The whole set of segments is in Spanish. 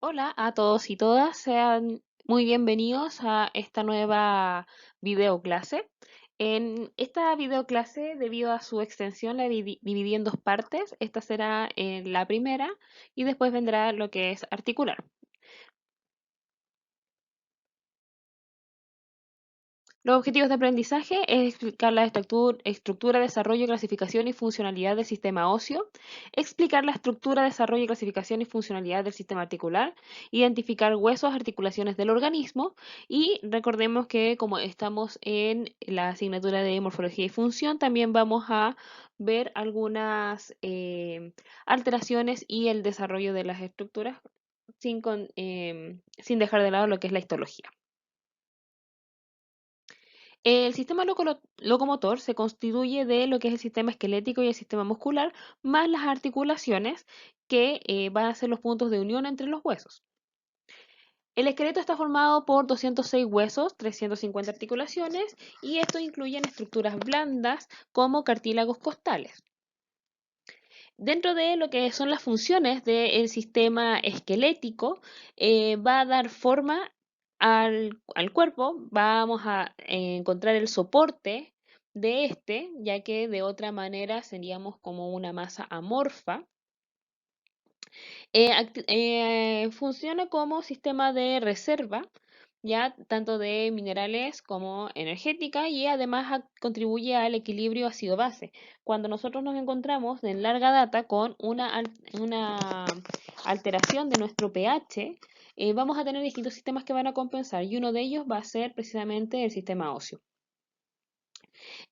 Hola a todos y todas, sean muy bienvenidos a esta nueva videoclase. En esta videoclase, debido a su extensión, la dividí en dos partes. Esta será la primera y después vendrá lo que es articular. Los objetivos de aprendizaje es explicar la estructura, desarrollo, clasificación y funcionalidad del sistema óseo, explicar la estructura, desarrollo, clasificación y funcionalidad del sistema articular, identificar huesos, articulaciones del organismo y recordemos que como estamos en la asignatura de morfología y función, también vamos a ver algunas alteraciones y el desarrollo de las estructuras sin dejar de lado lo que es la histología. El sistema locomotor se constituye de lo que es el sistema esquelético y el sistema muscular, más las articulaciones que van a ser los puntos de unión entre los huesos. El esqueleto está formado por 206 huesos, 350 articulaciones y esto incluye estructuras blandas como cartílagos costales. Dentro de lo que son las funciones del sistema esquelético, va a dar forma al cuerpo, vamos a encontrar el soporte de este, ya que de otra manera seríamos como una masa amorfa. Funciona como sistema de reserva, ya tanto de minerales como energética y además contribuye al equilibrio ácido-base. Cuando nosotros nos encontramos en larga data con una alteración de nuestro pH, vamos a tener distintos sistemas que van a compensar y uno de ellos va a ser precisamente el sistema óseo.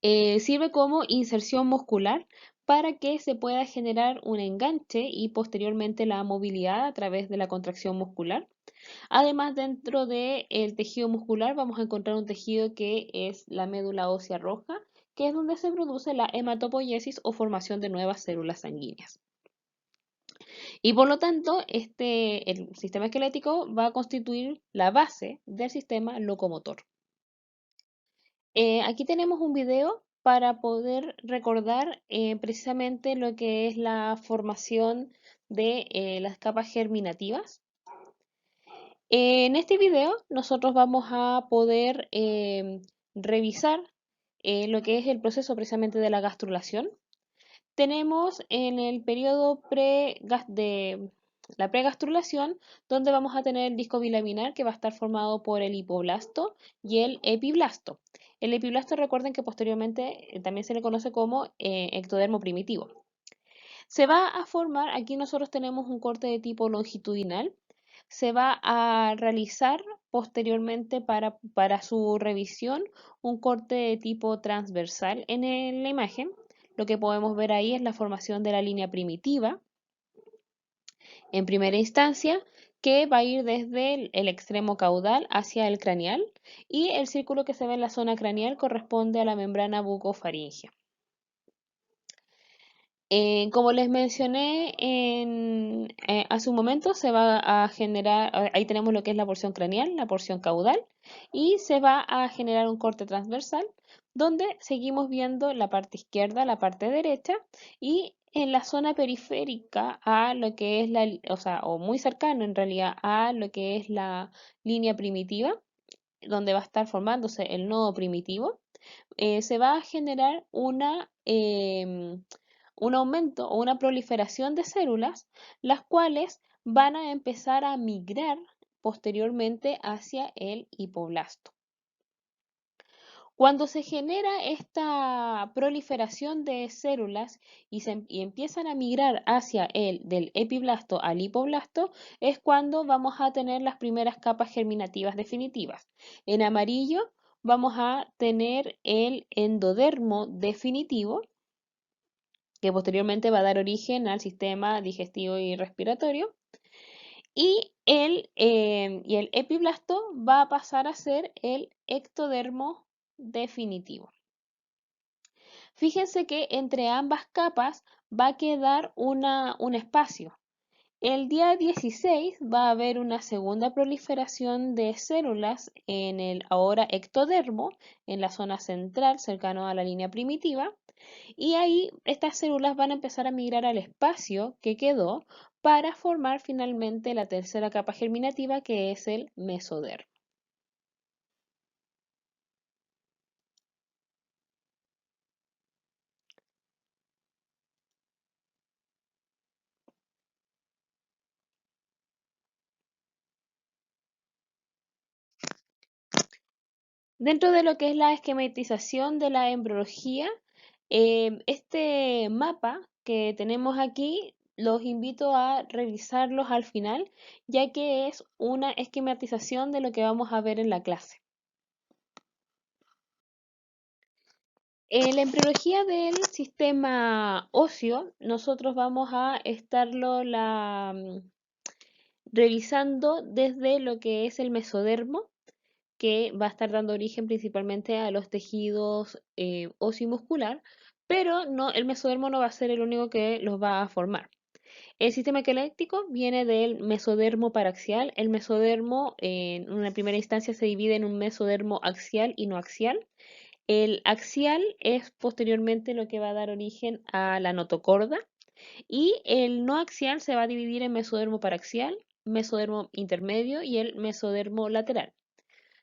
Sirve como inserción muscular para que se pueda generar un enganche y posteriormente la movilidad a través de la contracción muscular. Además, dentro del tejido muscular vamos a encontrar un tejido que es la médula ósea roja, que es donde se produce la hematopoiesis o formación de nuevas células sanguíneas. Y por lo tanto, el sistema esquelético va a constituir la base del sistema locomotor. Aquí tenemos un video para poder recordar precisamente lo que es la formación de las capas germinativas. En este video nosotros vamos a poder revisar lo que es el proceso precisamente de la gastrulación. Tenemos en el periodo de la pregastrulación, donde vamos a tener el disco bilaminar que va a estar formado por el hipoblasto y el epiblasto. El epiblasto, recuerden que posteriormente también se le conoce como ectodermo primitivo. Se va a formar, aquí nosotros tenemos un corte de tipo longitudinal, se va a realizar posteriormente para su revisión un corte de tipo transversal en la imagen. Lo que podemos ver ahí es la formación de la línea primitiva en primera instancia, que va a ir desde el extremo caudal hacia el craneal y el círculo que se ve en la zona craneal corresponde a la membrana bucofaringea. Como les mencioné hace un momento, se va a generar, ahí tenemos lo que es la porción craneal, la porción caudal, y se va a generar un corte transversal, donde seguimos viendo la parte izquierda, la parte derecha, y en la zona periférica a lo que es o muy cercano en realidad a lo que es la línea primitiva, donde va a estar formándose el nodo primitivo, se va a generar un aumento o una proliferación de células, las cuales van a empezar a migrar posteriormente hacia el hipoblasto. Cuando se genera esta proliferación de células y empiezan a migrar hacia del epiblasto al hipoblasto, es cuando vamos a tener las primeras capas germinativas definitivas. En amarillo vamos a tener el endodermo definitivo, que posteriormente va a dar origen al sistema digestivo y respiratorio. Y el epiblasto va a pasar a ser el ectodermo definitivo. Fíjense que entre ambas capas va a quedar un espacio. El día 16 va a haber una segunda proliferación de células en el ahora ectodermo, en la zona central, cercano a la línea primitiva, y ahí estas células van a empezar a migrar al espacio que quedó para formar finalmente la tercera capa germinativa, que es el mesodermo. Dentro de lo que es la esquematización de la embriología, este mapa que tenemos aquí, los invito a revisarlos al final, ya que es una esquematización de lo que vamos a ver en la clase. En la embriología del sistema óseo, nosotros vamos a estarlo revisando desde lo que es el mesodermo, que va a estar dando origen principalmente a los tejidos óseo y muscular, pero no, el mesodermo no va a ser el único que los va a formar. El sistema esquelético viene del mesodermo paraxial. El mesodermo en una primera instancia se divide en un mesodermo axial y no axial. El axial es posteriormente lo que va a dar origen a la notocorda, y el no axial se va a dividir en mesodermo paraxial, mesodermo intermedio y el mesodermo lateral.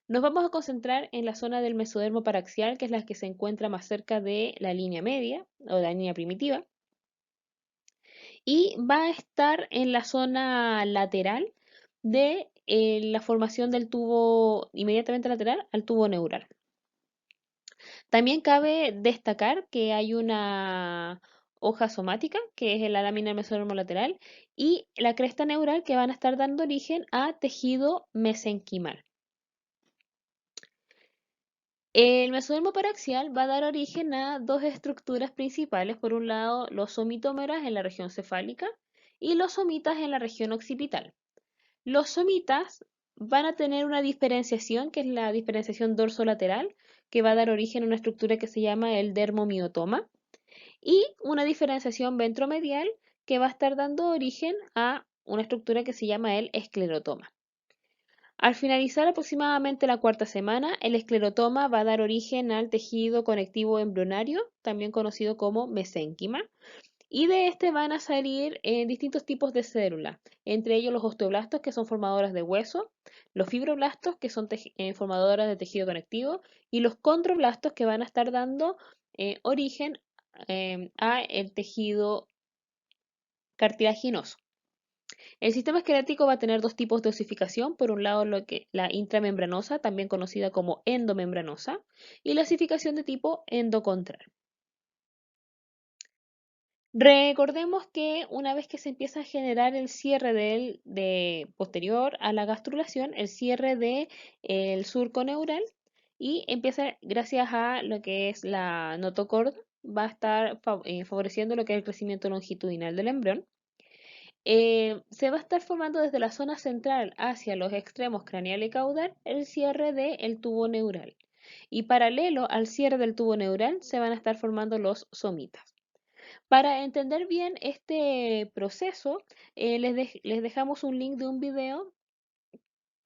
Nos vamos a concentrar en la zona del mesodermo paraxial, que es la que se encuentra más cerca de la línea media o de la línea primitiva, y va a estar en la zona lateral de la formación del tubo inmediatamente lateral al tubo neural. También cabe destacar que hay una hoja somática, que es la lámina del mesodermo lateral, y la cresta neural, que van a estar dando origen a tejido mesenquimal. El mesodermo paraxial va a dar origen a dos estructuras principales. Por un lado, los somitómeras en la región cefálica y los somitas en la región occipital. Los somitas van a tener una diferenciación, que es la diferenciación dorsolateral, que va a dar origen a una estructura que se llama el dermomiotoma, y una diferenciación ventromedial, que va a estar dando origen a una estructura que se llama el esclerotoma. Al finalizar aproximadamente la cuarta semana, el esclerotoma va a dar origen al tejido conectivo embrionario, también conocido como mesénquima, y de este van a salir distintos tipos de células, entre ellos los osteoblastos, que son formadoras de hueso, los fibroblastos, que son formadoras de tejido conectivo, y los condroblastos, que van a estar dando origen a el tejido cartilaginoso. El sistema esquelético va a tener dos tipos de osificación. Por un lado, la intramembranosa, también conocida como endomembranosa, y la osificación de tipo endocontral. Recordemos que una vez que se empieza a generar el cierre de posterior a la gastrulación, el cierre del surco neural, y empieza, gracias a lo que es la notocord, va a estar favoreciendo lo que es el crecimiento longitudinal del embrión. Se va a estar formando desde la zona central hacia los extremos craneal y caudal el cierre del tubo neural. Y paralelo al cierre del tubo neural se van a estar formando los somitas. Para entender bien este proceso, les dejamos un link de un video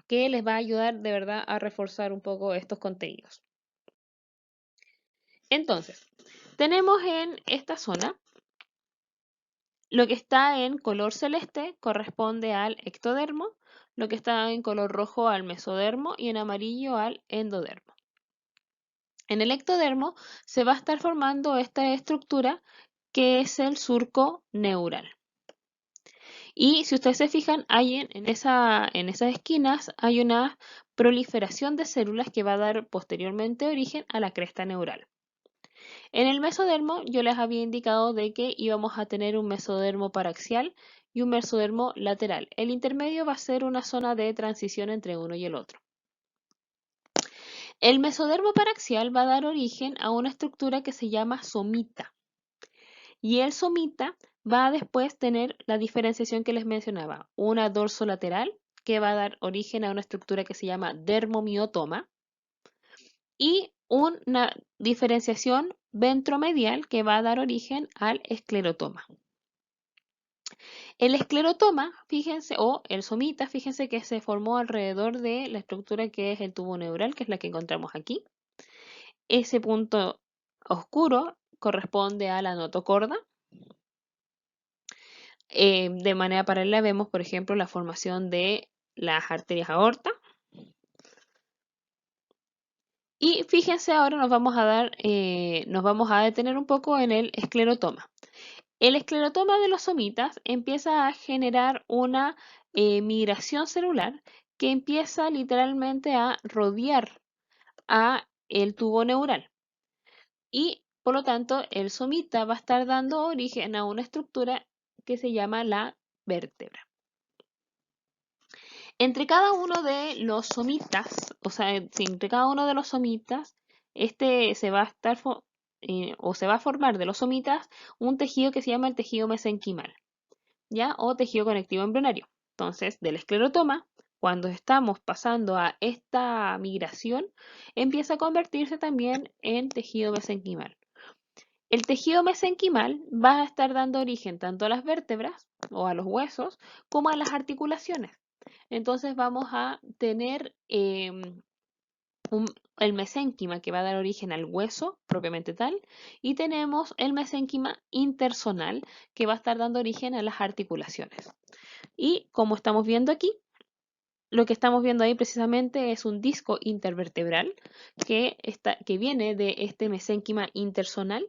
que les va a ayudar de verdad a reforzar un poco estos contenidos. Entonces, tenemos en esta zona lo que está en color celeste corresponde al ectodermo, lo que está en color rojo al mesodermo y en amarillo al endodermo. En el ectodermo se va a estar formando esta estructura que es el surco neural. Y si ustedes se fijan, en esas esquinas hay una proliferación de células que va a dar posteriormente origen a la cresta neural. En el mesodermo yo les había indicado de que íbamos a tener un mesodermo paraxial y un mesodermo lateral. El intermedio va a ser una zona de transición entre uno y el otro. El mesodermo paraxial va a dar origen a una estructura que se llama somita. Y el somita va a después tener la diferenciación que les mencionaba, una dorsolateral que va a dar origen a una estructura que se llama dermomiotoma, y una diferenciación ventromedial que va a dar origen al esclerotoma. El esclerotoma, fíjense, o el somita, fíjense que se formó alrededor de la estructura que es el tubo neural, que es la que encontramos aquí. Ese punto oscuro corresponde a la notocorda. De manera paralela vemos, por ejemplo, la formación de las arterias aorta. Y fíjense, ahora nos vamos a detener un poco en el esclerotoma. El esclerotoma de los somitas empieza a generar una migración celular que empieza literalmente a rodear a el tubo neural. Y por lo tanto, el somita va a estar dando origen a una estructura que se llama la vértebra. Entre cada uno de los somitas, o sea, entre cada uno de los somitas, se va a estar o se va a formar de los somitas un tejido que se llama el tejido mesenquimal, ¿ya? O tejido conectivo embrionario. Entonces, del esclerotoma, cuando estamos pasando a esta migración, empieza a convertirse también en tejido mesenquimal. El tejido mesenquimal va a estar dando origen tanto a las vértebras o a los huesos como a las articulaciones. Entonces vamos a tener el mesénquima que va a dar origen al hueso propiamente tal, y tenemos el mesénquima intersonal que va a estar dando origen a las articulaciones. Y como estamos viendo aquí, lo que estamos viendo ahí precisamente es un disco intervertebral que viene de este mesénquima intersonal,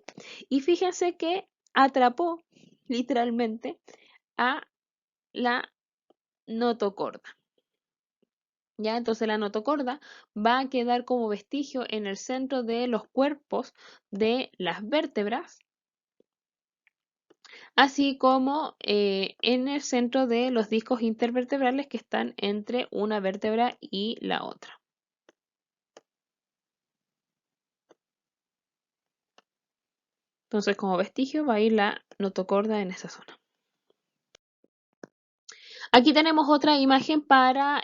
y fíjense que atrapó literalmente a la notocorda. ¿Ya? Entonces la notocorda va a quedar como vestigio en el centro de los cuerpos de las vértebras, así como en el centro de los discos intervertebrales que están entre una vértebra y la otra. Entonces, como vestigio va a ir la notocorda en esa zona. Aquí tenemos otra imagen para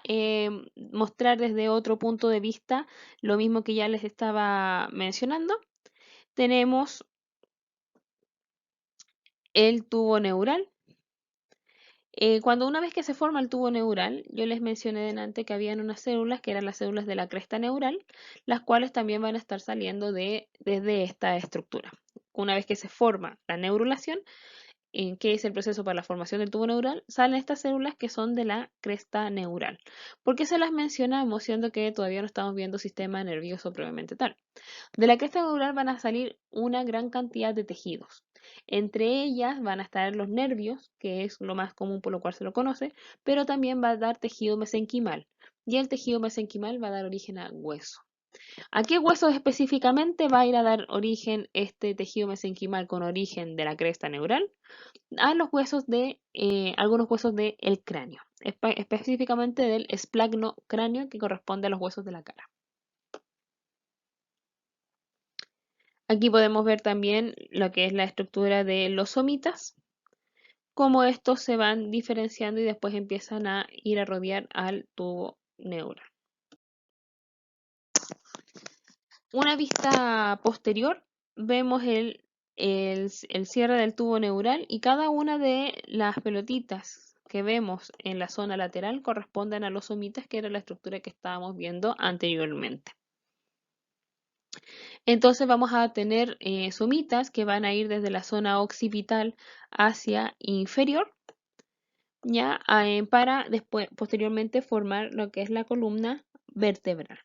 mostrar desde otro punto de vista lo mismo que ya les estaba mencionando. Tenemos el tubo neural. Cuando una vez que se forma el tubo neural, yo les mencioné delante que habían unas células que eran las células de la cresta neural, las cuales también van a estar saliendo desde esta estructura. Una vez que se forma la neurulación, en qué es el proceso para la formación del tubo neural, salen estas células que son de la cresta neural. ¿Por qué se las mencionamos siendo que todavía no estamos viendo sistema nervioso propiamente tal? De la cresta neural van a salir una gran cantidad de tejidos. Entre ellas van a estar los nervios, que es lo más común por lo cual se lo conoce, pero también va a dar tejido mesenquimal. Y el tejido mesenquimal va a dar origen a hueso. ¿A qué huesos específicamente va a ir a dar origen este tejido mesenquimal con origen de la cresta neural? A los huesos algunos huesos del cráneo, específicamente del esplagno cráneo que corresponde a los huesos de la cara. Aquí podemos ver también lo que es la estructura de los somitas, cómo estos se van diferenciando y después empiezan a ir a rodear al tubo neural. Una vista posterior, vemos el cierre del tubo neural, y cada una de las pelotitas que vemos en la zona lateral corresponden a los somitas, que era la estructura que estábamos viendo anteriormente. Entonces vamos a tener somitas que van a ir desde la zona occipital hacia inferior, ya para después posteriormente formar lo que es la columna vertebral.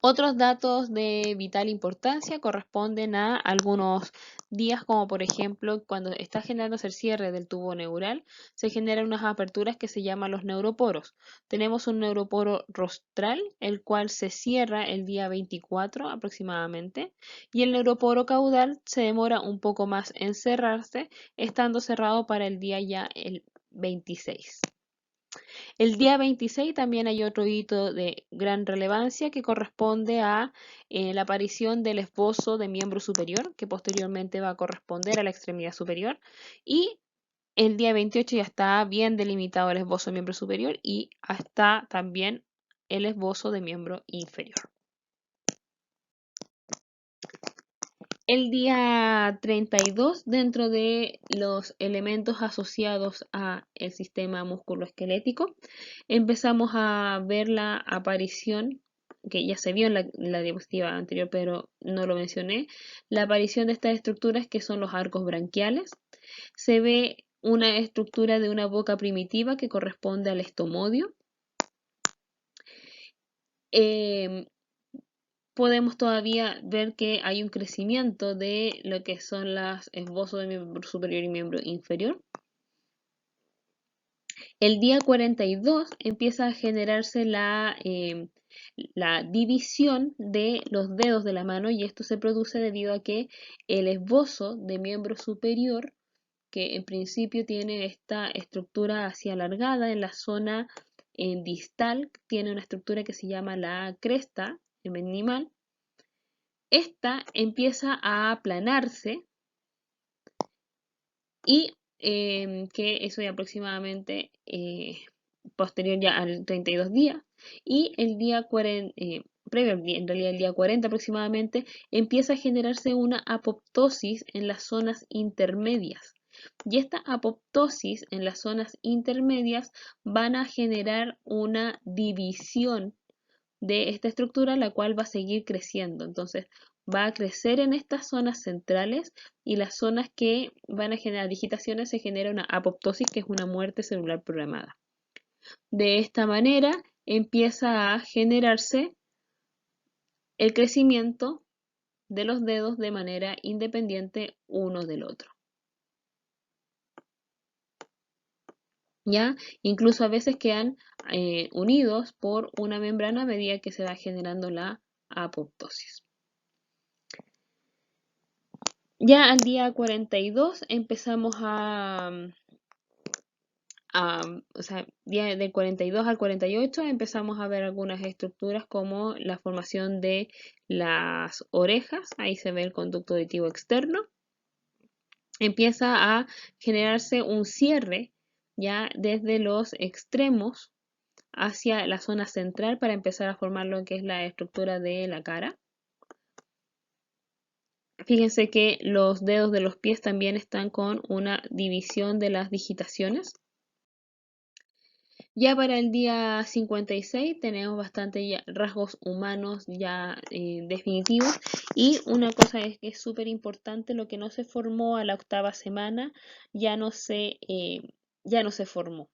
Otros datos de vital importancia corresponden a algunos días, como por ejemplo cuando está generándose el cierre del tubo neural, se generan unas aperturas que se llaman los neuroporos. Tenemos un neuroporo rostral, el cual se cierra el día 24 aproximadamente, y el neuroporo caudal se demora un poco más en cerrarse, estando cerrado para el día ya el 26. El día 26 también hay otro hito de gran relevancia que corresponde a la aparición del esbozo de miembro superior, que posteriormente va a corresponder a la extremidad superior. Y el día 28 ya está bien delimitado el esbozo de miembro superior y está también el esbozo de miembro inferior. El día 32, dentro de los elementos asociados a el sistema musculoesquelético, empezamos a ver la aparición, que ya se vio en la diapositiva anterior, pero no lo mencioné, la aparición de estas estructuras que son los arcos branquiales. Se ve una estructura de una boca primitiva que corresponde al estomodio. Podemos todavía ver que hay un crecimiento de lo que son los esbozos de miembro superior y miembro inferior. El día 42 empieza a generarse la división de los dedos de la mano, y esto se produce debido a que el esbozo de miembro superior, que en principio tiene esta estructura así alargada en la zona distal, tiene una estructura que se llama la cresta minimal. Esta empieza a aplanarse y que eso ya aproximadamente posterior ya al 32 días, y el día 40, previo en realidad el día 40 aproximadamente, empieza a generarse una apoptosis en las zonas intermedias. Y esta apoptosis en las zonas intermedias van a generar una división de esta estructura, la cual va a seguir creciendo. Entonces va a crecer en estas zonas centrales, y las zonas que van a generar digitaciones se genera una apoptosis, que es una muerte celular programada. De esta manera empieza a generarse el crecimiento de los dedos de manera independiente uno del otro. ¿Ya? Incluso a veces quedan unidos por una membrana a medida que se va generando la apoptosis. Ya al día 42 empezamos o sea, día del 42 al 48 empezamos a ver algunas estructuras como la formación de las orejas. Ahí se ve el conducto auditivo externo. Empieza a generarse un cierre ya desde los extremos hacia la zona central para empezar a formar lo que es la estructura de la cara. Fíjense que los dedos de los pies también están con una división de las digitaciones. Ya para el día 56 tenemos bastante rasgos humanos ya definitivos, y una cosa es que es súper importante: lo que no se formó a la 8ª semana ya no se formó.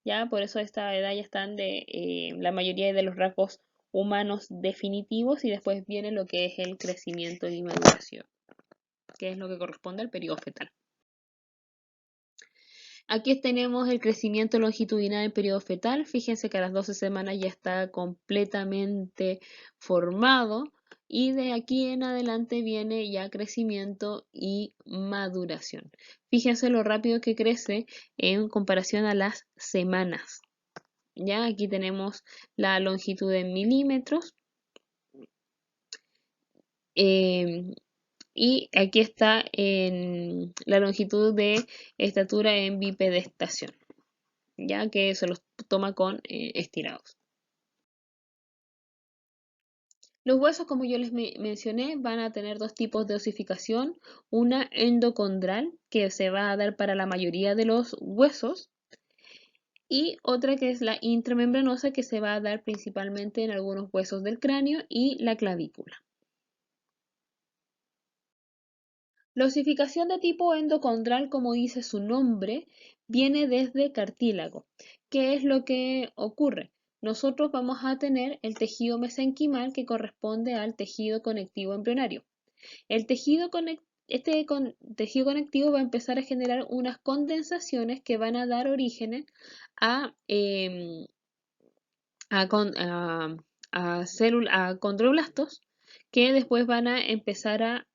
Ya por eso a esta edad ya están la mayoría de los rasgos humanos definitivos, y después viene lo que es el crecimiento y maduración, que es lo que corresponde al periodo fetal. Aquí tenemos el crecimiento longitudinal en periodo fetal. Fíjense que a las 12 semanas ya está completamente formado, y de aquí en adelante viene ya crecimiento y maduración. Fíjense lo rápido que crece en comparación a las semanas. Ya aquí tenemos la longitud en milímetros. Y aquí está en la longitud de estatura en bipedestación, ya que se los toma con estirados. Los huesos, como yo les mencioné, van a tener dos tipos de osificación: una endocondral, que se va a dar para la mayoría de los huesos, y otra que es la intramembranosa, que se va a dar principalmente en algunos huesos del cráneo y la clavícula. La osificación de tipo endocondral, como dice su nombre, viene desde cartílago. ¿Qué es lo que ocurre? Nosotros vamos a tener el tejido mesenquimal, que corresponde al tejido conectivo embrionario. Este tejido conectivo va a empezar a generar unas condensaciones que van a dar origen a, a condroblastos, que después van a empezar a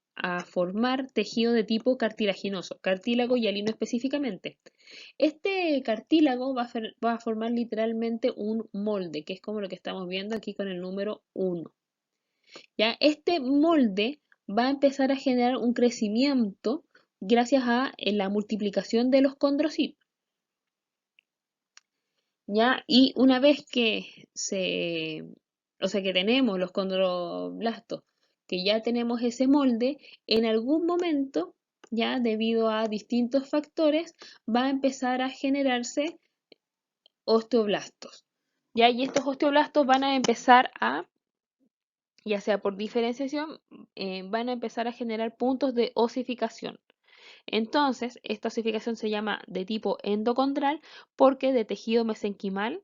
formar tejido de tipo cartilaginoso, cartílago y hialino específicamente. Este cartílago va a formar literalmente un molde, que es como lo que estamos viendo aquí con el número 1. ¿Ya? Este molde va a empezar a generar un crecimiento gracias a la multiplicación de los condrocitos. ¿Ya? Y una vez que que tenemos los condroblastos, que ya tenemos ese molde, en algún momento, ya debido a distintos factores, va a empezar a generarse osteoblastos. ¿Ya? Y estos osteoblastos van a empezar ya sea por diferenciación, van a empezar a generar puntos de osificación. Entonces, esta osificación se llama de tipo endocondral porque de tejido mesenquimal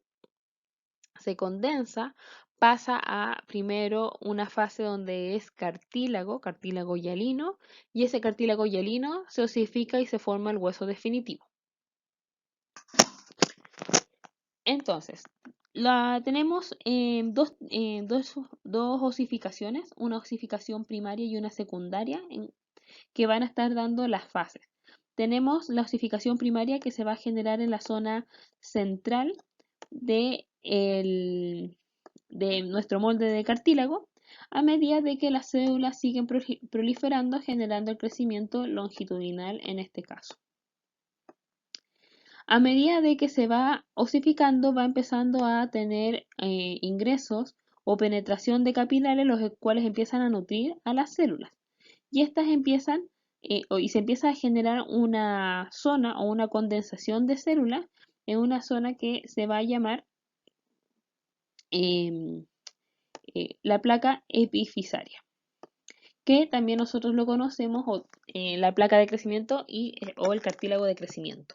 se condensa, pasa a primero una fase donde es cartílago hialino, y ese cartílago hialino se osifica y se forma el hueso definitivo. Entonces, tenemos dos osificaciones, una osificación primaria y una secundaria, que van a estar dando las fases. Tenemos la osificación primaria que se va a generar en la zona central de, de nuestro molde de cartílago, a medida de que las células siguen proliferando, generando el crecimiento longitudinal en este caso. A medida de que se va osificando, va empezando a tener ingresos o penetración de capilares, los cuales empiezan a nutrir a las células. Y estas empiezan, y se empieza a generar una zona o una condensación de células en una zona que se va a llamar la placa epifisaria, que también nosotros lo conocemos, o la placa de crecimiento o el cartílago de crecimiento.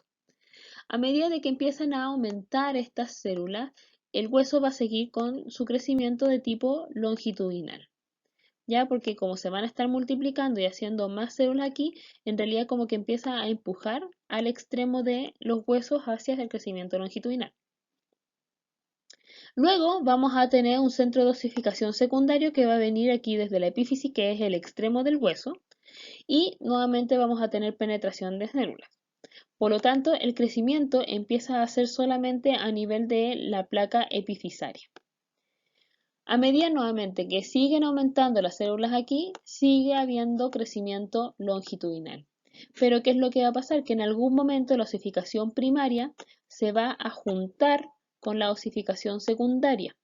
A medida de que empiezan a aumentar estas células, el hueso va a seguir con su crecimiento de tipo longitudinal. ¿Ya? Porque como se van a estar multiplicando y haciendo más células aquí, en realidad como que empieza a empujar al extremo de los huesos hacia el crecimiento longitudinal. Luego vamos a tener un centro de osificación secundario que va a venir aquí desde la epífisis, que es el extremo del hueso, y nuevamente vamos a tener penetración de células. Por lo tanto, el crecimiento empieza a ser solamente a nivel de la placa epifisaria. A medida nuevamente que siguen aumentando las células aquí, sigue habiendo crecimiento longitudinal. Pero ¿qué es lo que va a pasar? Que en algún momento la osificación primaria se va a juntar con la osificación secundaria.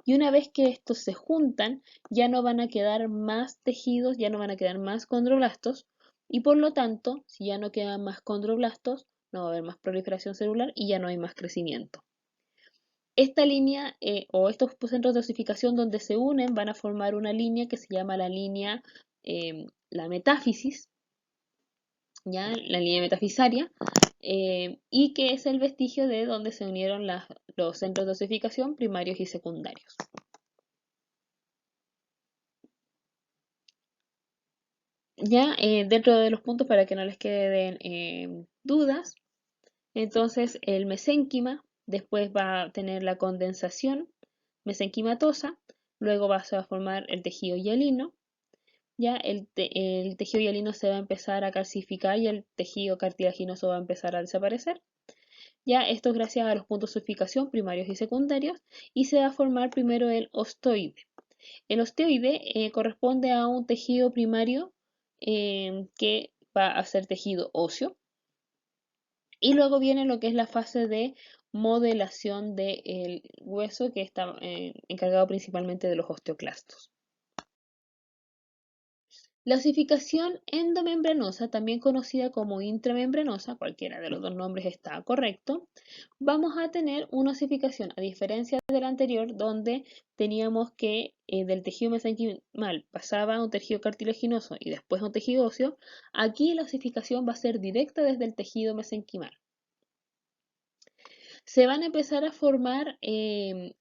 Y una vez que estos se juntan, ya no van a quedar más tejidos, ya no van a quedar más condroblastos, y por lo tanto, si ya no quedan más condroblastos, no va a haber más proliferación celular y ya no hay más crecimiento. Esta línea o estos centros de osificación donde se unen van a formar una línea que se llama la línea, la metáfisis, ¿ya? La línea metafisaria, y que es el vestigio de donde se unieron los centros de osificación primarios y secundarios. Ya dentro de los puntos para que no les queden dudas, entonces el mesénquima después va a tener la condensación mesenquimatosa, luego va a formar el tejido hialino, ya el tejido hialino se va a empezar a calcificar y el tejido cartilaginoso va a empezar a desaparecer. Ya esto es gracias a los puntos de sulficación primarios y secundarios, y se va a formar primero el osteoide. El osteoide corresponde a un tejido primario que va a ser tejido óseo, y luego viene lo que es la fase de modelación del hueso, que está encargado principalmente de los osteoclastos. La osificación endomembranosa, también conocida como intramembranosa, cualquiera de los dos nombres está correcto, vamos a tener una osificación, a diferencia de la anterior, donde teníamos que del tejido mesenquimal pasaba a un tejido cartilaginoso y después a un tejido óseo. Aquí la osificación va a ser directa desde el tejido mesenquimal. Se van a empezar a formar eh,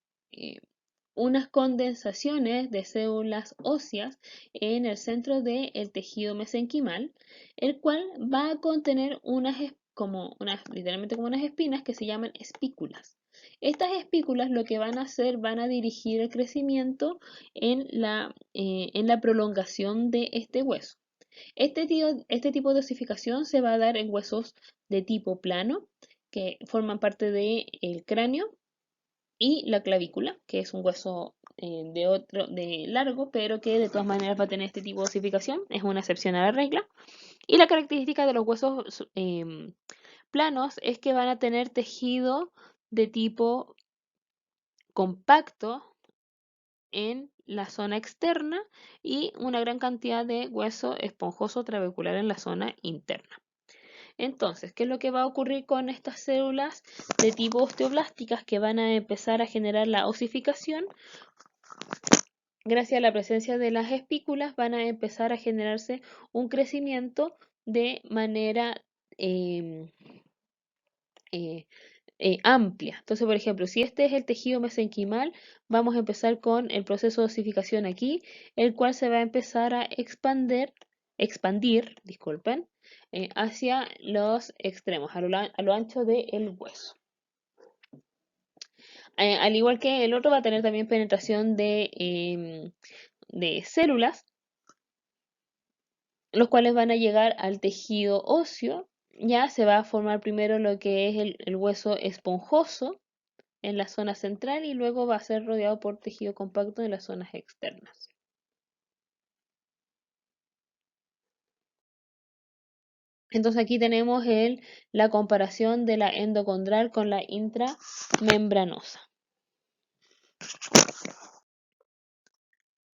unas condensaciones de células óseas en el centro del tejido mesenquimal, el cual va a contener literalmente como unas espinas que se llaman espículas. Estas espículas lo que van a hacer, van a dirigir el crecimiento en la prolongación de este hueso. Este tipo de osificación se va a dar en huesos de tipo plano, que forman parte del cráneo, y la clavícula, que es un hueso de largo, pero que de todas maneras va a tener este tipo de osificación, es una excepción a la regla. Y la característica de los huesos planos es que van a tener tejido de tipo compacto en la zona externa y una gran cantidad de hueso esponjoso trabecular en la zona interna. Entonces, ¿qué es lo que va a ocurrir con estas células de tipo osteoblásticas que van a empezar a generar la osificación? Gracias a la presencia de las espículas van a empezar a generarse un crecimiento de manera em, eh, amplia. Entonces, por ejemplo, si este es el tejido mesenquimal, vamos a empezar con el proceso de osificación aquí, el cual se va a empezar a expandir, disculpen, hacia los extremos, a lo ancho del hueso. Al igual que el otro va a tener también penetración de células, los cuales van a llegar al tejido óseo. Ya se va a formar primero lo que es el hueso esponjoso en la zona central y luego va a ser rodeado por tejido compacto en las zonas externas. Entonces aquí tenemos la comparación de la endocondral con la intramembranosa.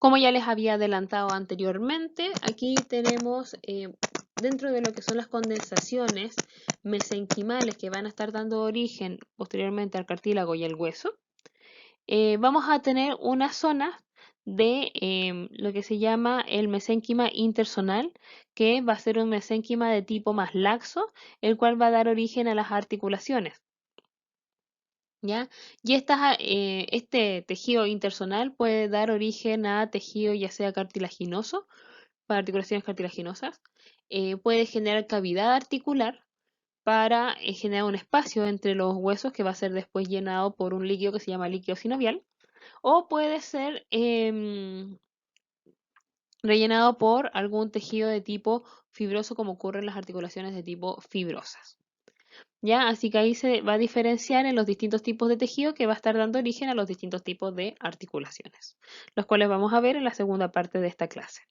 Como ya les había adelantado anteriormente, aquí tenemos dentro de lo que son las condensaciones mesenquimales que van a estar dando origen posteriormente al cartílago y al hueso, vamos a tener una zona de lo que se llama el mesénquima interzonal, que va a ser un mesénquima de tipo más laxo, el cual va a dar origen a las articulaciones. ¿Ya? Y este tejido interzonal puede dar origen a tejido ya sea cartilaginoso, para articulaciones cartilaginosas, puede generar cavidad articular para generar un espacio entre los huesos que va a ser después llenado por un líquido que se llama líquido sinovial, o puede ser rellenado por algún tejido de tipo fibroso, como ocurre en las articulaciones de tipo fibrosas. ¿Ya? Así que ahí se va a diferenciar en los distintos tipos de tejido que va a estar dando origen a los distintos tipos de articulaciones, los cuales vamos a ver en la segunda parte de esta clase.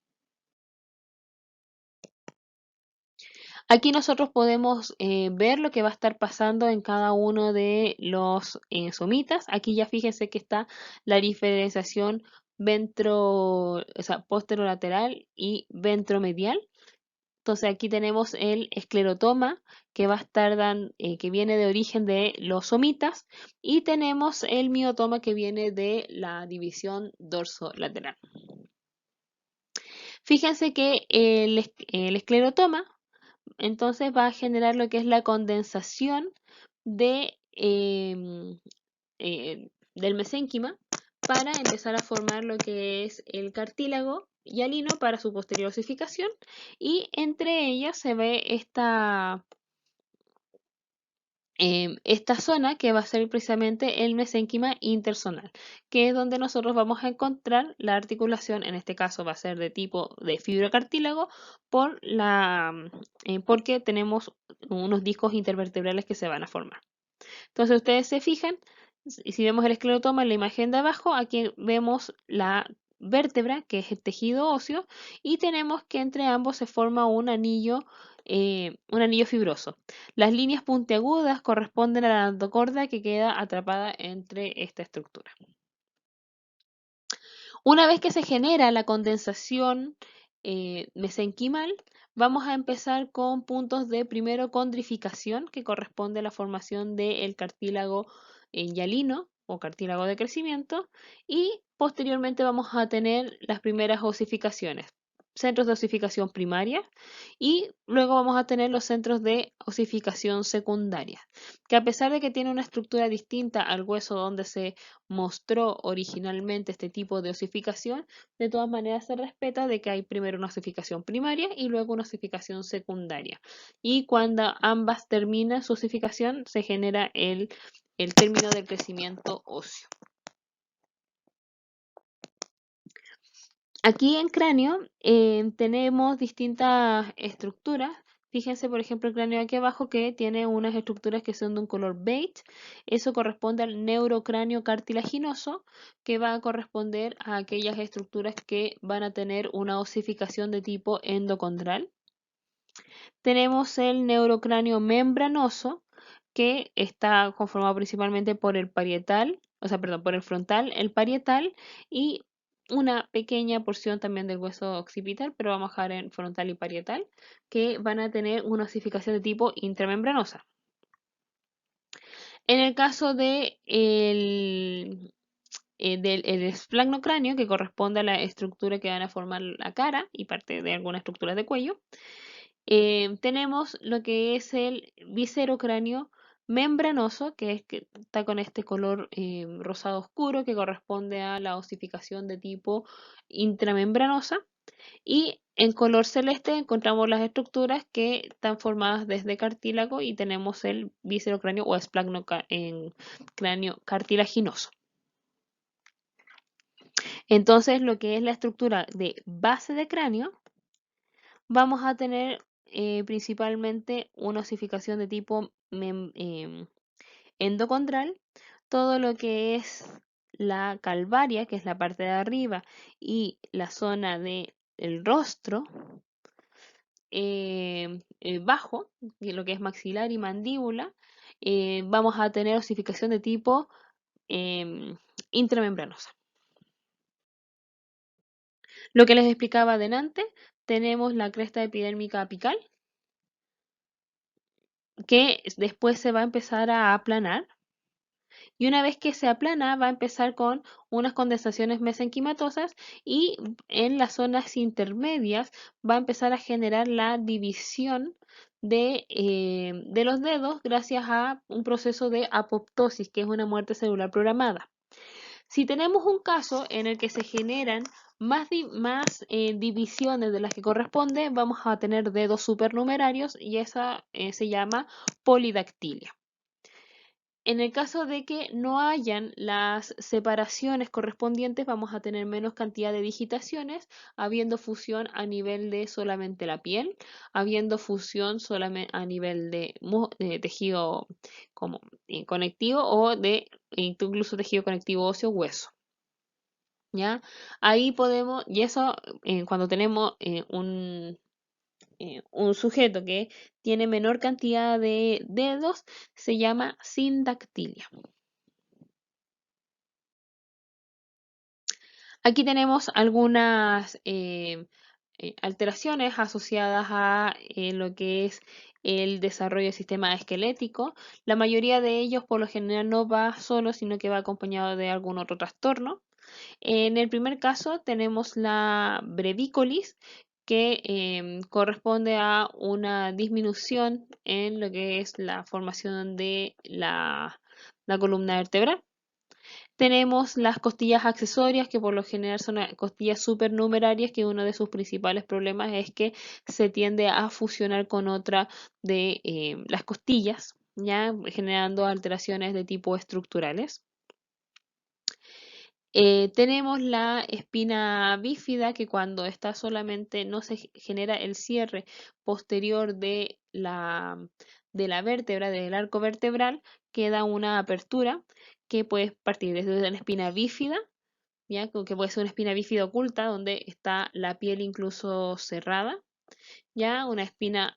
Aquí nosotros podemos ver lo que va a estar pasando en cada uno de los somitas. Aquí ya fíjense que está la diferenciación o sea, posterolateral y ventromedial. Entonces aquí tenemos el esclerotoma que va a estar que viene de origen de los somitas, y tenemos el miotoma que viene de la división dorsolateral. Fíjense que el esclerotoma entonces va a generar lo que es la condensación del mesénquima para empezar a formar lo que es el cartílago hialino para su posterior osificación, y entre ellas se ve esta zona que va a ser precisamente el mesénquima interzonal, que es donde nosotros vamos a encontrar la articulación. En este caso va a ser de tipo de fibrocartílago porque tenemos unos discos intervertebrales que se van a formar. Entonces ustedes se fijan, y si vemos el esclerotoma en la imagen de abajo, aquí vemos la vértebra, que es el tejido óseo, y tenemos que entre ambos se forma un anillo fibroso. Las líneas puntiagudas corresponden a la endocorda que queda atrapada entre esta estructura. Una vez que se genera la condensación mesenquimal, vamos a empezar con puntos de primero condrificación, que corresponde a la formación del cartílago hialino o cartílago de crecimiento, y posteriormente vamos a tener las primeras osificaciones, centros de osificación primaria, y luego vamos a tener los centros de osificación secundaria, que a pesar de que tiene una estructura distinta al hueso donde se mostró originalmente este tipo de osificación, de todas maneras se respeta de que hay primero una osificación primaria y luego una osificación secundaria. Y cuando ambas terminan su osificación, se genera el término del crecimiento óseo. Aquí en cráneo tenemos distintas estructuras. Fíjense, por ejemplo, el cráneo aquí abajo que tiene unas estructuras que son de un color beige. Eso corresponde al neurocráneo cartilaginoso, que va a corresponder a aquellas estructuras que van a tener una osificación de tipo endocondral. Tenemos el neurocráneo membranoso, que está conformado principalmente por el parietal, o sea, perdón, por el frontal, el parietal y una pequeña porción también del hueso occipital, pero vamos a dejar en frontal y parietal, que van a tener una osificación de tipo intramembranosa. En el caso del el esflanocráneo, que corresponde a la estructura que van a formar la cara y parte de algunas estructuras de cuello, Tenemos lo que es el viscerocráneo membranoso, que está con este color rosado oscuro que corresponde a la osificación de tipo intramembranosa. Y en color celeste encontramos las estructuras que están formadas desde cartílago y tenemos el viscerocráneo o esplagno en cráneo cartilaginoso. Entonces, lo que es la estructura de base de cráneo, vamos a tener principalmente una osificación de tipo endocondral, todo lo que es la calvaria, que es la parte de arriba, y la zona del rostro bajo, lo que es maxilar y mandíbula, vamos a tener osificación de tipo intramembranosa. Lo que les explicaba adelante, tenemos la cresta epidérmica apical, que después se va a empezar a aplanar. Y una vez que se aplana, va a empezar con unas condensaciones mesenquimatosas y en las zonas intermedias va a empezar a generar la división de los dedos gracias a un proceso de apoptosis, que es una muerte celular programada. Si tenemos un caso en el que se generan más divisiones de las que corresponde, vamos a tener dedos supernumerarios y esa se llama polidactilia. En el caso de que no hayan las separaciones correspondientes, vamos a tener menos cantidad de digitaciones, habiendo fusión a nivel de solamente la piel, habiendo fusión solamente a nivel de tejido como conectivo o de incluso tejido conectivo óseo hueso. ¿Ya? Ahí podemos, y eso cuando tenemos un sujeto que tiene menor cantidad de dedos, se llama sindactilia. Aquí tenemos algunas alteraciones asociadas a lo que es el desarrollo del sistema esquelético. La mayoría de ellos por lo general no va solo, sino que va acompañado de algún otro trastorno. En el primer caso tenemos la brevícolis, que corresponde a una disminución en lo que es la formación de la columna vertebral. Tenemos las costillas accesorias, que por lo general son costillas supernumerarias, que uno de sus principales problemas es que se tiende a fusionar con otra de las costillas, ya generando alteraciones de tipo estructurales. Tenemos la espina bífida, que cuando está solamente no se genera el cierre posterior de la vértebra, del arco vertebral, queda una apertura que puede partir desde una espina bífida, ¿ya? Que puede ser una espina bífida oculta, donde está la piel incluso cerrada, ya una espina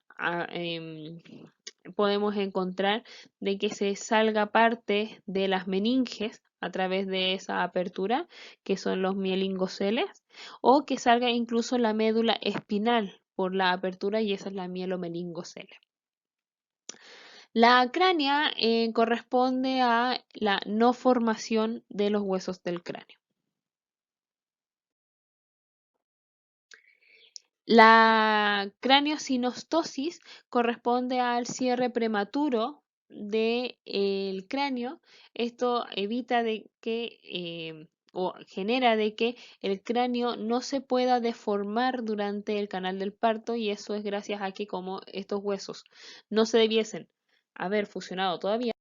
podemos encontrar de que se salga parte de las meninges a través de esa apertura, que son los mielingoceles, o que salga incluso la médula espinal por la apertura y esa es la mielomeningocele. La cránea corresponde a la no formación de los huesos del cráneo. La craneosinostosis corresponde al cierre prematuro del cráneo. Esto evita de que o genera de que el cráneo no se pueda deformar durante el canal del parto y eso es gracias a que como estos huesos no se debiesen haber fusionado todavía.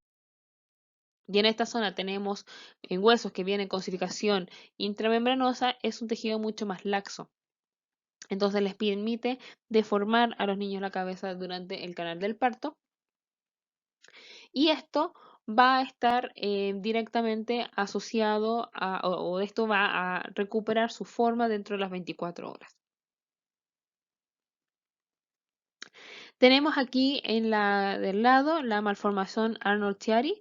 Y en esta zona tenemos huesos que vienen con osificación intramembranosa, es un tejido mucho más laxo. Entonces les permite deformar a los niños la cabeza durante el canal del parto. Y esto va a estar directamente asociado o esto va a recuperar su forma dentro de las 24 horas. Tenemos aquí en la del lado la malformación Arnold-Chiari,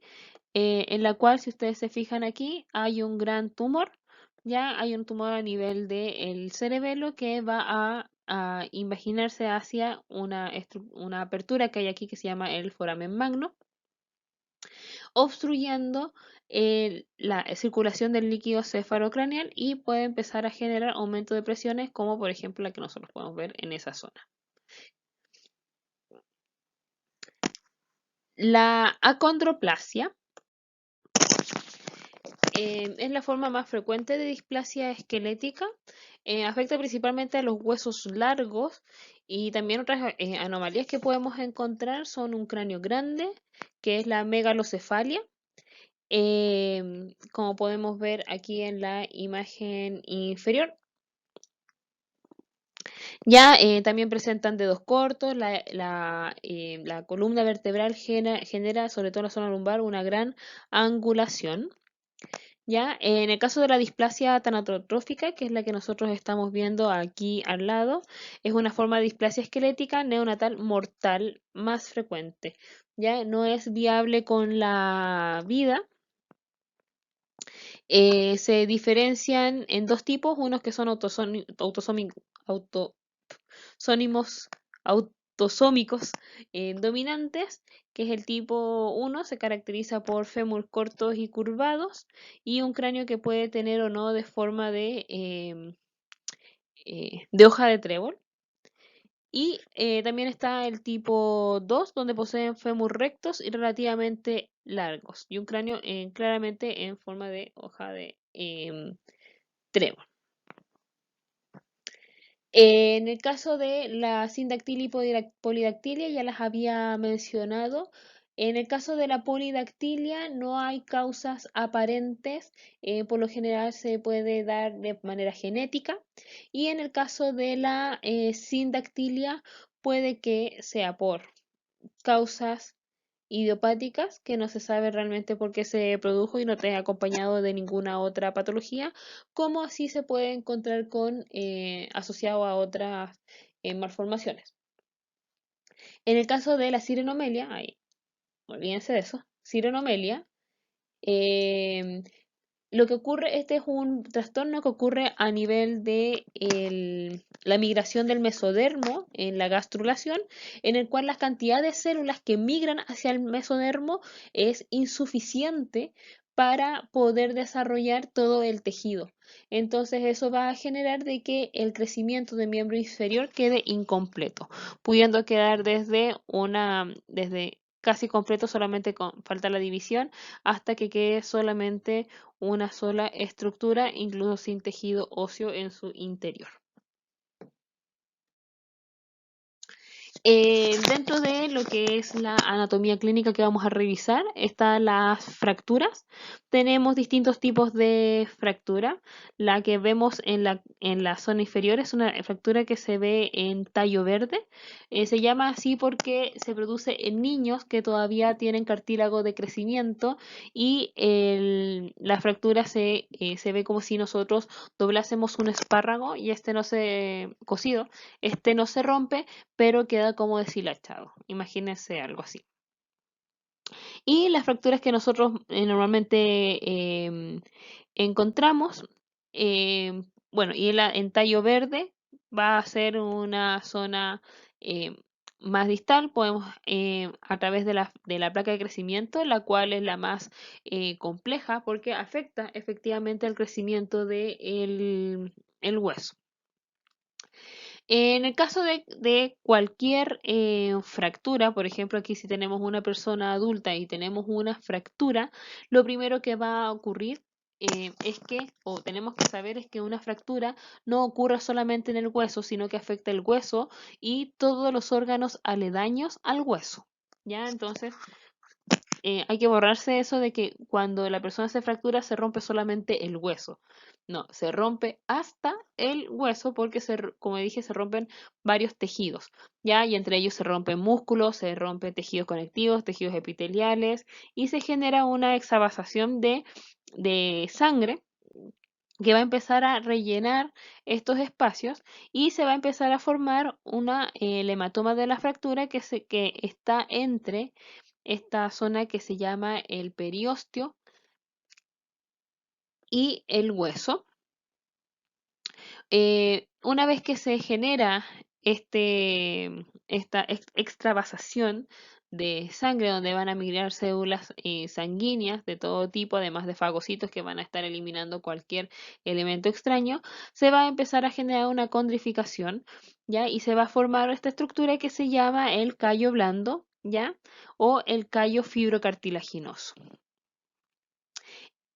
en la cual, si ustedes se fijan aquí, hay un gran tumor. Ya hay un tumor a nivel del cerebelo que va a imaginarse hacia una apertura que hay aquí que se llama el foramen magno, obstruyendo la circulación del líquido cefalocraneal y puede empezar a generar aumento de presiones, como por ejemplo la que nosotros podemos ver en esa zona. La acondroplasia es la forma más frecuente de displasia esquelética. Afecta principalmente a los huesos largos y también otras anomalías que podemos encontrar son un cráneo grande, que es la megalocefalia, como podemos ver aquí en la imagen inferior. Ya también presentan dedos cortos, la columna vertebral genera, sobre todo en la zona lumbar, una gran angulación. Ya, en el caso de la displasia tanatotrófica, que es la que nosotros estamos viendo aquí al lado, es una forma de displasia esquelética neonatal mortal más frecuente. Ya no es viable con la vida. Se diferencian en dos tipos, unos que son sónimos autosómicos dominantes, que es el tipo 1, se caracteriza por fémur cortos y curvados, y un cráneo que puede tener o no de forma de hoja de trébol. Y también está el tipo 2, donde poseen fémur rectos y relativamente largos, y un cráneo claramente en forma de hoja de trébol. En el caso de la sindactilia y polidactilia, ya las había mencionado. En el caso de la polidactilia no hay causas aparentes, por lo general se puede dar de manera genética. Y en el caso de la sindactilia puede que sea por causas idiopáticas, que no se sabe realmente por qué se produjo y no trae acompañado de ninguna otra patología, como así se puede encontrar con asociado a otras malformaciones. En el caso de la sirenomelia, ay, olvídense de eso, sirenomelia, eh, lo que ocurre, este es un trastorno que ocurre a nivel de la migración del mesodermo en la gastrulación, en el cual la cantidad de células que migran hacia el mesodermo es insuficiente para poder desarrollar todo el tejido. Entonces eso va a generar de que el crecimiento del miembro inferior quede incompleto, pudiendo quedar desde casi completo, solamente falta la división, hasta que quede solamente una sola estructura, incluso sin tejido óseo en su interior. Dentro de lo que es la anatomía clínica que vamos a revisar, están las fracturas. Tenemos distintos tipos de fractura. La que vemos en la zona inferior es una fractura que se ve en tallo verde. Se llama así porque se produce en niños que todavía tienen cartílago de crecimiento y la fractura se ve como si nosotros doblásemos un espárrago y este no se cocido, este no se rompe, pero queda como deshilachado. Imagínense algo así. Y las fracturas que nosotros normalmente encontramos, bueno, y en tallo verde va a ser una zona em, más distal, podemos a través de la placa de crecimiento, la cual es la más compleja porque afecta efectivamente el crecimiento del el hueso. En el caso de cualquier fractura, por ejemplo, aquí si tenemos una persona adulta y tenemos una fractura, lo primero que va a ocurrir es que, o tenemos que saber, es que una fractura no ocurre solamente en el hueso, sino que afecta el hueso y todos los órganos aledaños al hueso. ¿Ya? Entonces, hay que borrarse eso de que cuando la persona se fractura se rompe solamente el hueso. No, se rompe hasta el hueso porque, como dije, se rompen varios tejidos, ¿ya? Y entre ellos se rompen músculos, se rompen tejidos conectivos, tejidos epiteliales y se genera una exavasación de sangre que va a empezar a rellenar estos espacios y se va a empezar a formar el hematoma de la fractura que está entre esta zona que se llama el periósteo y el hueso. Una vez que se genera esta extravasación de sangre donde van a migrar células sanguíneas de todo tipo, además de fagocitos que van a estar eliminando cualquier elemento extraño, se va a empezar a generar una condrificación, ¿ya? Y se va a formar esta estructura que se llama el callo blando, ¿ya? O el callo fibrocartilaginoso.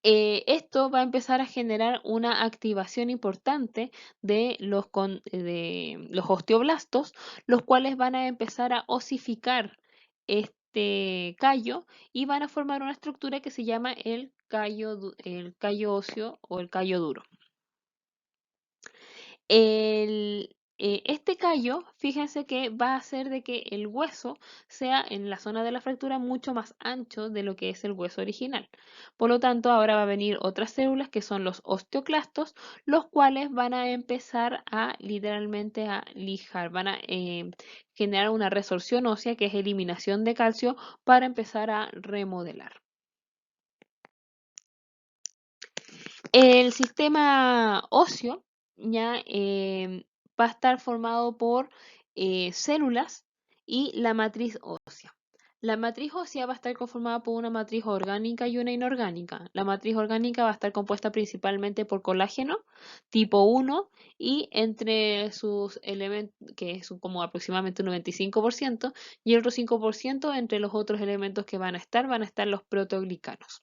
Esto va a empezar a generar una activación importante de los osteoblastos, los cuales van a empezar a osificar este callo y van a formar una estructura que se llama el callo óseo o el callo duro. Este callo, fíjense que va a hacer de que el hueso sea en la zona de la fractura mucho más ancho de lo que es el hueso original. Por lo tanto, ahora va a venir otras células que son los osteoclastos, los cuales van a empezar a literalmente a lijar, van a generar una resorción ósea, que es eliminación de calcio, para empezar a remodelar. El sistema óseo ya va a estar formado por células y la matriz ósea. La matriz ósea va a estar conformada por una matriz orgánica y una inorgánica. La matriz orgánica va a estar compuesta principalmente por colágeno tipo 1 y entre sus elementos, que es como aproximadamente un 95%, y el otro 5% entre los otros elementos que van a estar los proteoglicanos.